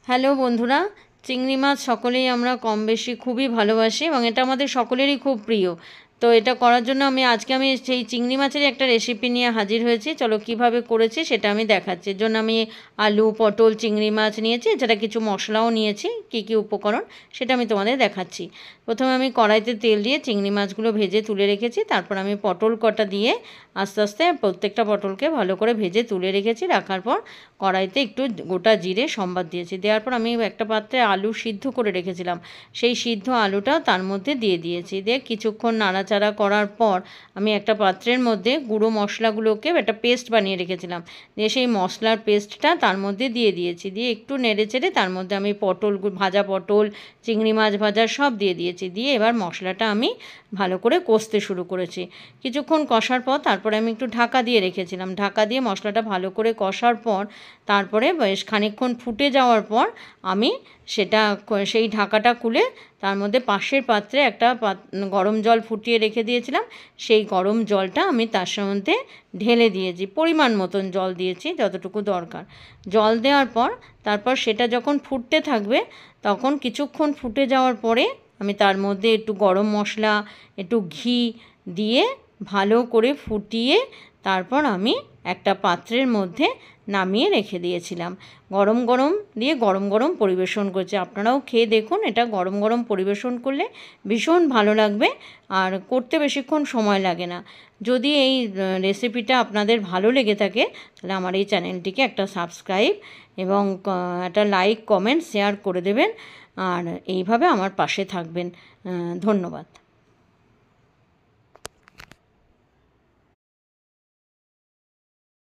Hello বন্ধুরা, চিংড়ি মাছ সকলেই আমরা কম বেশি খুবই ভালোবাসি এবং এটা আমাদের সকলেরই খুব প্রিয়। তো এটা করার জন্য আজকে আমি সেই চিংড়ি মাছের একটা রেসিপি নিয়ে হাজির হয়েছি। চলো কিভাবে করেছি সেটা আমি দেখাচ্ছি। এর জন্য আমি আলু, পটল, চিংড়ি মাছ নিয়েছি, এছাড়া কিছু মশলাও নিয়েছি। কী কী উপকরণ সেটা আমি তোমাদের দেখাচ্ছি। প্রথমে আমি কড়াইতে তেল দিয়ে চিংড়ি মাছগুলো ভেজে তুলে রেখেছি। তারপর আমি পটল কটা দিয়ে আস্তে আস্তে প্রত্যেকটা পটলকে ভালো করে ভেজে তুলে রেখেছি। রাখার পর কড়াইতে একটু গোটা জিরে সম্বাদ দিয়েছি। দেওয়ার পর আমি একটা পাত্রে আলু সিদ্ধ করে রেখেছিলাম, সেই সিদ্ধ আলুটা তার মধ্যে দিয়ে দিয়েছি। দিয়ে কিছুক্ষণ নাড়াচাড়া করার পর আমি একটা পাত্রের মধ্যে গুঁড়ো মশলাগুলোকে একটা পেস্ট বানিয়ে রেখেছিলাম, দিয়ে সেই মশলার পেস্টটা তার মধ্যে দিয়ে দিয়েছি। দিয়ে একটু নেড়ে চেড়ে তার মধ্যে আমি ভাজা পটল, চিংড়ি মাছ ভাজা সব দিয়ে দিয়েছি। দিয়ে এবার মশলাটা আমি ভালো করে কষতে শুরু করেছি। কিছুক্ষণ কষার পর তারপরে আমি একটু ঢাকা দিয়ে রেখেছিলাম। ঢাকা দিয়ে মশলাটা ভালো করে কষার পর তারপরে বেশ খানিকক্ষণ ফুটে যাওয়ার পর আমি সেই ঢাকাটা খুলে তার মধ্যে পাশের পাত্রে একটা গরম জল ফুটিয়ে রেখে দিয়েছিলাম, সেই গরম জলটা আমি তার মধ্যে ঢেলে দিয়েছি। পরিমাণ মতন জল দিয়েছি, যতটুকু দরকার। জল দেওয়ার পর তারপর সেটা যখন ফুটতে থাকবে তখন কিছুক্ষণ ফুটে যাওয়ার পরে আমি তার মধ্যে একটু গরম মশলা, একটু ঘি দিয়ে ভালো করে ফুটিয়ে তারপর আমি একটা পাত্রের মধ্যে নামিয়ে রেখে দিয়েছিলাম। গরম গরম পরিবেশন করেছি। আপনারাও খেয়ে দেখুন, এটা গরম গরম পরিবেশন করলে ভীষণ ভালো লাগবে আর করতে বেশিক্ষণ সময় লাগে না। যদি এই রেসিপিটা আপনাদের ভালো লেগে থাকে তাহলে আমার এই চ্যানেলটিকে একটা সাবস্ক্রাইব এবং একটা লাইক, কমেন্ট, শেয়ার করে দেবেন আর এইভাবে আমার পাশে থাকবেন। ধন্যবাদ।